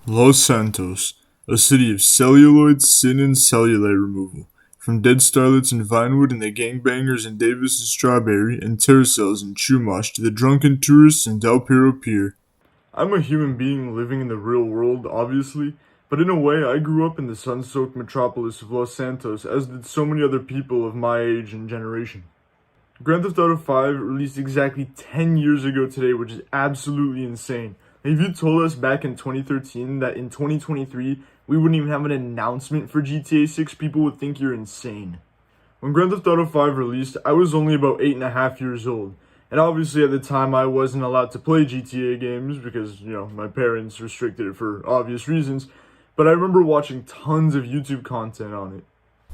Los Santos, a city of celluloid, sin, and cellulite removal. From dead starlets in Vinewood and the gangbangers in Davis and Strawberry and Terracels in Chumash to the drunken tourists in Del Perro Pier. I'm a human being living in the real world, obviously, but in a way I grew up in the sun-soaked metropolis of Los Santos, as did so many other people of my age and generation. Grand Theft Auto 5 released exactly 10 years ago today, which is absolutely insane. If you told us back in 2013 that in 2023 we wouldn't even have an announcement for GTA 6, people would think you're insane. When Grand Theft Auto 5 released, I was only about 8.5 years old. And obviously at the time I wasn't allowed to play GTA games because, my parents restricted it for obvious reasons. But I remember watching tons of YouTube content on it.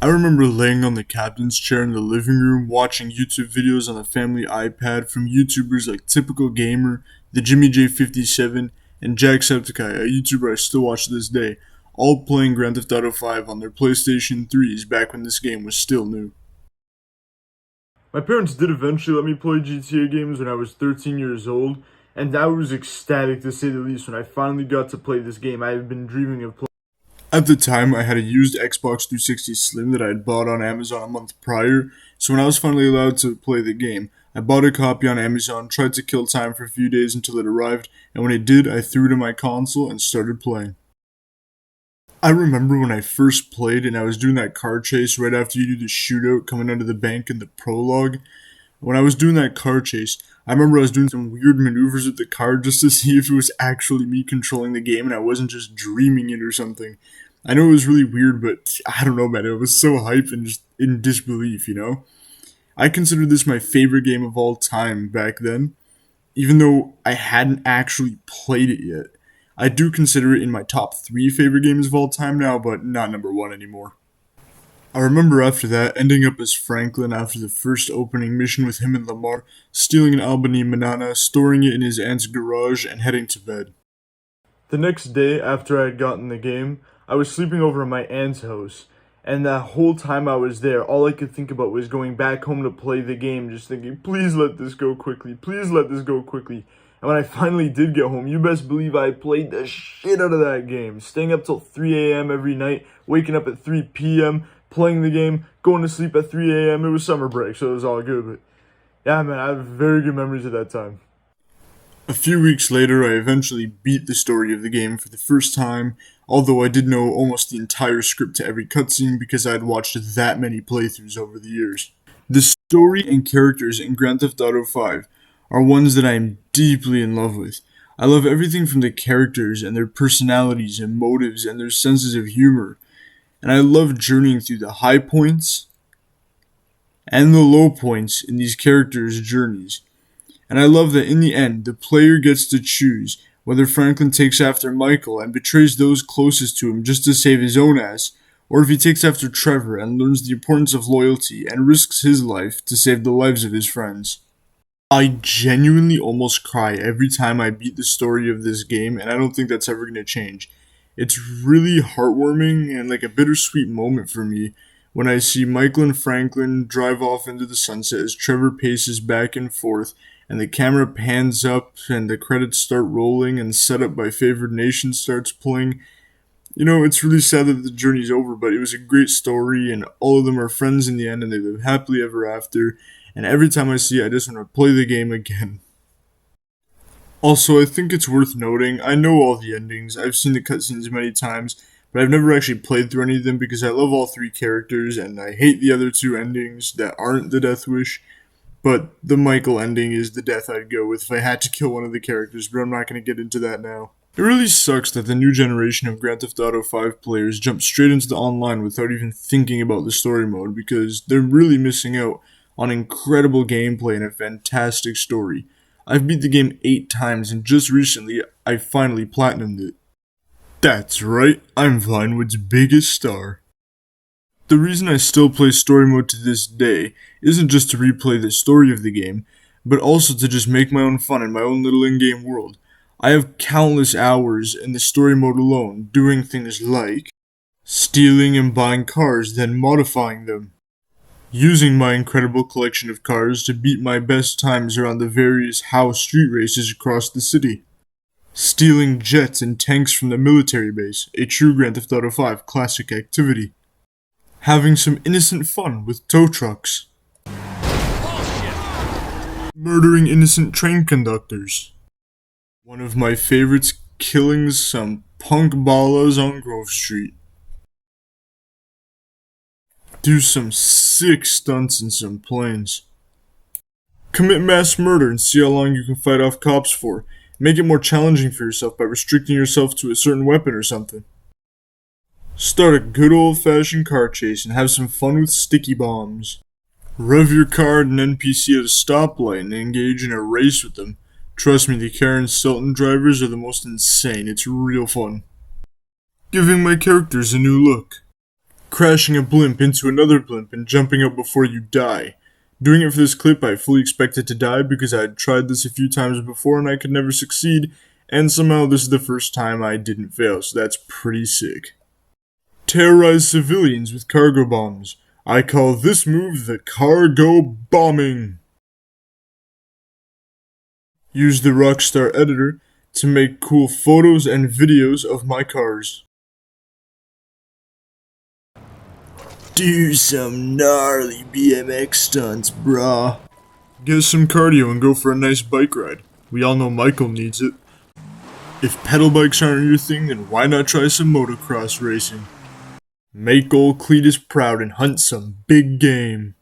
I remember laying on the captain's chair in the living room watching YouTube videos on the family iPad from YouTubers like Typical Gamer, the Jimmy J57, and JackSepticEye, a YouTuber I still watch to this day, all playing Grand Theft Auto 5 on their PlayStation 3s back when this game was still new. My parents did eventually let me play GTA games when I was 13 years old, and I was ecstatic to say the least when I finally got to play this game I have been dreaming of playing. At the time, I had a used Xbox 360 Slim that I had bought on Amazon a month prior, so when I was finally allowed to play the game, I bought a copy on Amazon, tried to kill time for a few days until it arrived, and when it did, I threw it in my console and started playing. I remember when I first played and I was doing that car chase right after you do the shootout coming out of the bank in the prologue. When I was doing that car chase, I remember I was doing some weird maneuvers with the car just to see if it was actually me controlling the game and I wasn't just dreaming it or something. I know it was really weird, but I don't know, man. It was so hype and just in disbelief. I considered this my favorite game of all time back then, even though I hadn't actually played it yet. I do consider it in my top 3 favorite games of all time now, but not number 1 anymore. I remember after that ending up as Franklin after the first opening mission with him and Lamar, stealing an Albany banana, storing it in his aunt's garage, and heading to bed. The next day after I had gotten the game, I was sleeping over at my aunt's house, and that whole time I was there, all I could think about was going back home to play the game, just thinking, please let this go quickly, please let this go quickly. And when I finally did get home, you best believe I played the shit out of that game, staying up till 3 a.m. every night, waking up at 3 p.m., playing the game, going to sleep at 3 a.m. It was summer break, so it was all good, but yeah, man, I have very good memories of that time. A few weeks later, I eventually beat the story of the game for the first time, although I did know almost the entire script to every cutscene because I had watched that many playthroughs over the years. The story and characters in Grand Theft Auto 5 are ones that I am deeply in love with. I love everything from the characters and their personalities and motives and their senses of humor. And I love journeying through the high points and the low points in these characters' journeys. And I love that in the end, the player gets to choose whether Franklin takes after Michael and betrays those closest to him just to save his own ass, or if he takes after Trevor and learns the importance of loyalty and risks his life to save the lives of his friends. I genuinely almost cry every time I beat the story of this game, and I don't think that's ever going to change. It's really heartwarming and like a bittersweet moment for me when I see Michael and Franklin drive off into the sunset as Trevor paces back and forth, and the camera pans up and the credits start rolling and Setup by Favored Nation starts playing. It's really sad that the journey's over, but it was a great story, and all of them are friends in the end, and they live happily ever after. And every time I see it, I just want to play the game again. Also, I think it's worth noting, I know all the endings, I've seen the cutscenes many times, but I've never actually played through any of them because I love all 3 characters, and I hate the other 2 endings that aren't the Death Wish. But the Michael ending is the death I'd go with if I had to kill one of the characters, but I'm not going to get into that now. It really sucks that the new generation of Grand Theft Auto 5 players jump straight into the online without even thinking about the story mode because they're really missing out on incredible gameplay and a fantastic story. I've beat the game 8 times and just recently I finally platinumed it. That's right, I'm Vinewood's biggest star. The reason I still play story mode to this day isn't just to replay the story of the game, but also to just make my own fun in my own little in-game world. I have countless hours in the story mode alone, doing things like stealing and buying cars, then modifying them, using my incredible collection of cars to beat my best times around the various house street races across the city, Stealing jets and tanks from the military base, a true Grand Theft Auto 5 classic activity. Having some innocent fun with tow trucks. Murdering innocent train conductors. One of my favorites, killing some punk ballas on Grove Street. Do some sick stunts in some planes. Commit mass murder and see how long you can fight off cops for. Make it more challenging for yourself by restricting yourself to a certain weapon or something. Start a good old-fashioned car chase and have some fun with sticky bombs. Rev your car at an NPC at a stoplight and engage in a race with them. Trust me, the Karen Sultan drivers are the most insane. It's real fun. Giving my characters a new look. Crashing a blimp into another blimp and jumping up before you die. Doing it for this clip, I fully expected to die because I had tried this a few times before and I could never succeed, and somehow this is the first time I didn't fail, so that's pretty sick. Terrorize civilians with cargo bombs. I call this move the cargo bombing. Use the Rockstar editor to make cool photos and videos of my cars. Do some gnarly BMX stunts, brah. Get some cardio and go for a nice bike ride. We all know Michael needs it. If pedal bikes aren't your thing, then why not try some motocross racing? Make old Cletus proud and hunt some big game.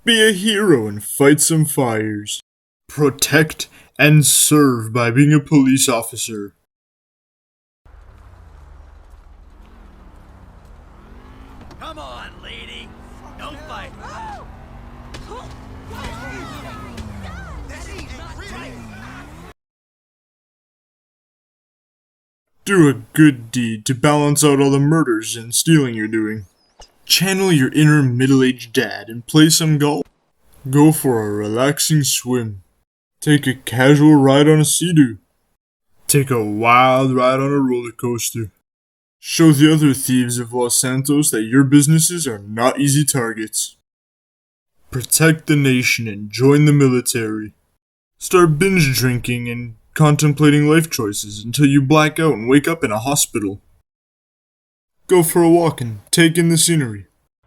Be a hero and fight some fires. Protect and serve by being a police officer. Come on, lady. Don't fight. Do a good deed to balance out all the murders and stealing you're doing. Channel your inner middle-aged dad and play some golf. Go for a relaxing swim. Take a casual ride on a Sea-Doo. Take a wild ride on a roller coaster. Show the other thieves of Los Santos that your businesses are not easy targets. Protect the nation and join the military. Start binge drinking and contemplating life choices until you black out and wake up in a hospital. Go for a walk and take in the scenery.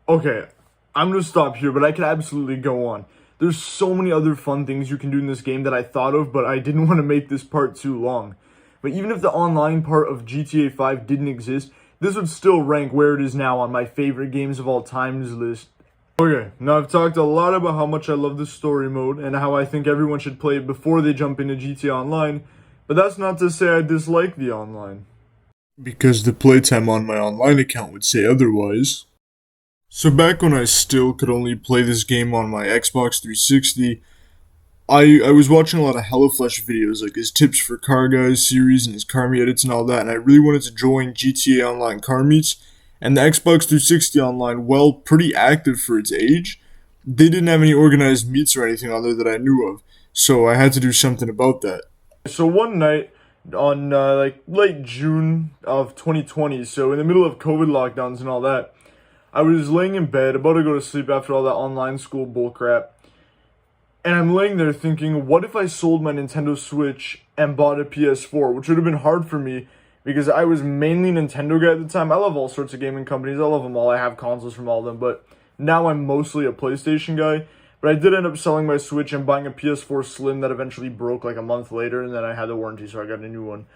Okay, I'm gonna stop here, but I could absolutely go on. There's so many other fun things you can do in this game that I thought of, but I didn't want to make this part too long. But even if the online part of GTA 5 didn't exist, this would still rank where it is now on my favorite games of all times list. Okay, now I've talked a lot about how much I love the story mode and how I think everyone should play it before they jump into GTA Online, but that's not to say I dislike the online. Because the playtime on my online account would say otherwise. So back when I still could only play this game on my Xbox 360, I was watching a lot of Hellaflush videos, like his Tips for Car Guys series and his car meet edits and all that, and I really wanted to join GTA Online car meets, and the Xbox 360 Online, while pretty active for its age, they didn't have any organized meets or anything on there that I knew of, so I had to do something about that. So one night, on late June of 2020, so in the middle of COVID lockdowns and all that, I was laying in bed, about to go to sleep after all that online school bullcrap. And I'm laying there thinking, what if I sold my Nintendo Switch and bought a PS4, which would have been hard for me because I was mainly a Nintendo guy at the time. I love all sorts of gaming companies. I love them all. I have consoles from all of them, but now I'm mostly a PlayStation guy. But I did end up selling my Switch and buying a PS4 Slim that eventually broke like a month later, and then I had the warranty, so I got a new one.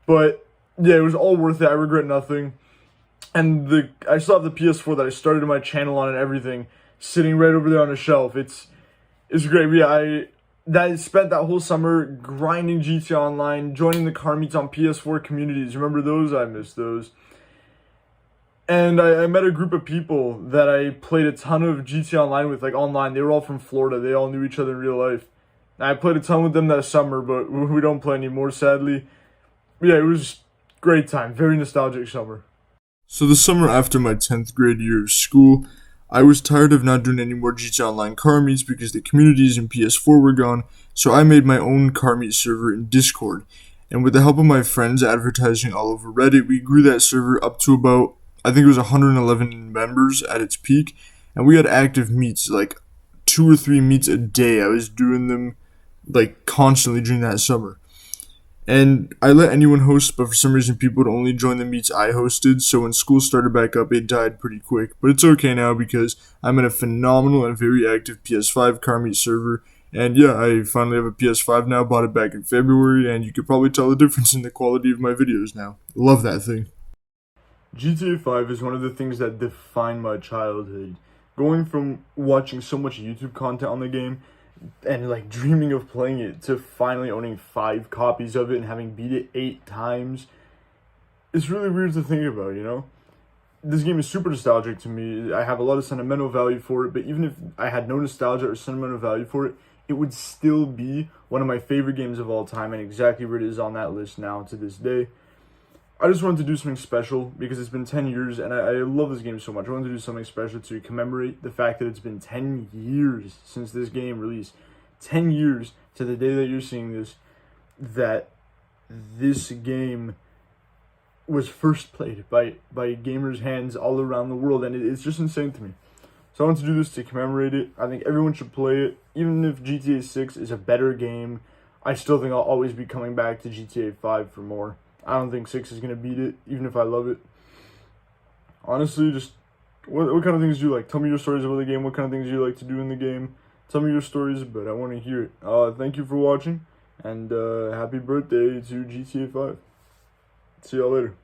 But yeah, it was all worth it. I regret nothing. And I still have the PS4 that I started my channel on and everything, sitting right over there on a shelf. It's great. But yeah, I spent that whole summer grinding GTA Online, joining the car meets on PS4 communities. Remember those? I miss those. And I met a group of people that I played a ton of GTA Online with, like online. They were all from Florida. They all knew each other in real life. And I played a ton with them that summer, but we don't play anymore, sadly. But yeah, it was a great time. Very nostalgic summer. So the summer after my 10th grade year of school, I was tired of not doing any more GTA Online car meets because the communities in PS4 were gone, so I made my own car meet server in Discord. And with the help of my friends advertising all over Reddit, we grew that server up to about, I think it was 111 members at its peak, and we had active meets, like 2 or 3 meets a day. I was doing them like constantly during that summer. And I let anyone host, but for some reason people would only join the meets I hosted, so when school started back up, it died pretty quick. But it's okay now because I'm in a phenomenal and very active PS5 car meet server. And yeah, I finally have a PS5 now, bought it back in February, and you could probably tell the difference in the quality of my videos now. Love that thing. GTA 5 is one of the things that defined my childhood. Going from watching so much YouTube content on the game and like dreaming of playing it to finally owning 5 copies of it and having beat it 8 times, it's really weird to think about, you know? This game is super nostalgic to me. I have a lot of sentimental value for it, but even if I had no nostalgia or sentimental value for it, it would still be one of my favorite games of all time and exactly where it is on that list now to this day. I just wanted to do something special because it's been 10 years and I love this game so much. I wanted to do something special to commemorate the fact that it's been 10 years since this game released. 10 years to the day that you're seeing this, that this game was first played by gamers' hands all around the world, and it's just insane to me. So I want to do this to commemorate it. I think everyone should play it. Even if GTA 6 is a better game, I still think I'll always be coming back to GTA 5 for more. I don't think 6 is going to beat it, even if I love it. Honestly, just what kind of things do you like? Tell me your stories about the game. What kind of things do you like to do in the game? Tell me your stories, but I want to hear it. Thank you for watching, and happy birthday to GTA 5. See y'all later.